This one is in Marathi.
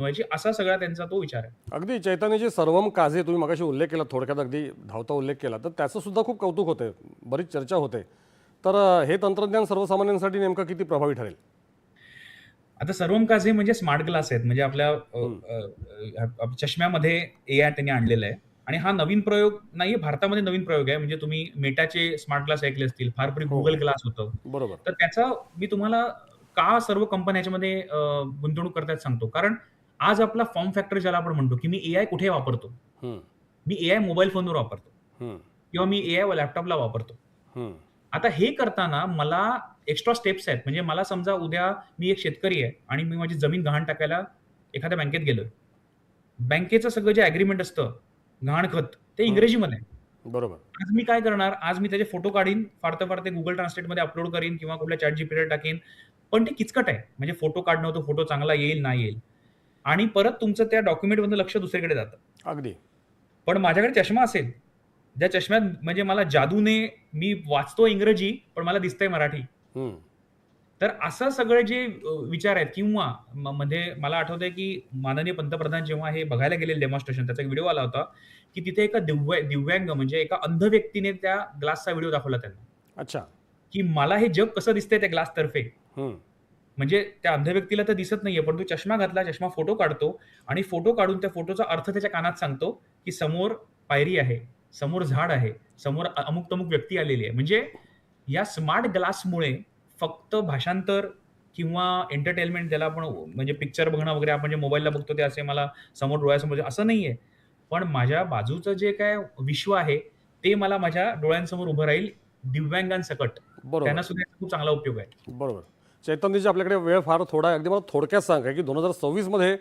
बनवायची, असा सगळा त्यांचा तो विचार आहे. अगदी चैतन्यजी, सर्वम काझे तुम्ही मगाशी उल्लेख केला, थोडक्यात अगदी धावता उल्लेख केला, तर त्याचं सुद्धा खूप कौतुक होते, बरीच चर्चा होते. तर हे तंत्रज्ञान सर्वसामान्यांसाठी नेमकं किती प्रभावी ठरेल? आता सर्वम काझे म्हणजे स्मार्ट ग्लास आहेत. म्हणजे आपल्या हं. चष्म्यामध्ये एआय त्यांनी आणलेलं आहे आणि हा नवीन प्रयोग नाहीये, भारतामध्ये नवीन प्रयोग आहे. म्हणजे तुम्ही मेटाचे स्मार्ट ग्लास ऐकले असतील. फार पूर्वी हो, Google ग्लास होतं. बरोबर. तर त्याचा मी तुम्हाला का सर्व कंपन्या ह्याच्यामध्ये गुंतवणूक करतायत सांगतो. कारण आज आपला फॉर्म फॅक्टर ज्याला आपण म्हणतो, की मी एआय कुठे वापरतो? हं, मी एआय मोबाईल फोनवर वापरतो हं, किंवा मी एआय लॅपटॉपला वापरतो. हं. आता हे करताना मला एक्स्ट्रा स्टेप्स आहेत. म्हणजे मला समजा उद्या मी एक शेतकरी आहे आणि मी माझी जमीन गहाण टाकायला एखाद्या बँकेत गेलोय. बँकेचं सगळं जे ॲग्रीमेंट असतं, गहाणखत ते हं, इंग्रजीमध्ये आहे. बरोबर. आज मी काय करणार? आज मी त्याचे फोटो काढीन, फार ते Google Translateमध्ये अपलोड करीन किंवा कुठल्या ChatGPTला टाकीन. पण ते किचकट आहे. म्हणजे फोटो काढणं, तो फोटो चांगला येईल, नाही येईल आणि परत तुमचं त्या डॉक्युमेंटमधलं लक्ष दुसरीकडे जातं. अगदी. पण माझ्याकडे चष्मा असेल, ज्या चष्म्यात म्हणजे मला जादूने मी वाचतो इंग्रजी, पण मला दिसतंय मराठी. हं, तर असं सगळे जे विचार आहेत किंवा म्हणजे मला आठवतंय, की माननीय पंतप्रधान जेव्हा हे बघायला गेलेले डेमॉन्स्ट्रेशन, त्याचा एक व्हिडिओ आला होता, की तिथे एका दिव्यांग म्हणजे एका अंध व्यक्तीने त्या ग्लासचा व्हिडिओ दाखवला त्यांना, अच्छा. की मला हे जग कसं दिसतंय त्या ग्लासतर्फे. हं, म्हणजे त्या अंध व्यक्तीला तर दिसत नाहीये, पण तो चष्मा घातला, चष्मा फोटो काढतो आणि फोटो काढून त्या फोटोचा अर्थ त्याच्या कानात सांगतो, की समोर पायरी आहे, समोर झाड आहे, समोर अमुक-तमुक व्यक्ती आलेली आहे. म्हणजे या स्मार्ट ग्लासमुळे फक्त भाषांतर किंवा एंटरटेनमेंट ज्याला आपण म्हणजे पिक्चर बघणं वगैरे आपण जे मोबाईलला बघतो ते असे मला समोर डोळ्यासमोर असं नाहीये. पण माझ्या बाजूचं जे काय विश्व आहे, ते मला माझ्या डोळ्यांसमोर उभं राहील दिव्यांगांसकट. त्यांना बरोबर, सुद्धा याचा खूप चांगला उपयोग आहे. बरोबर. चैतन्यजी, आपल्याकडे वेळ फार थोडा आहे. अगदी मला थोडक्यात सांगा, की 2026 मध्ये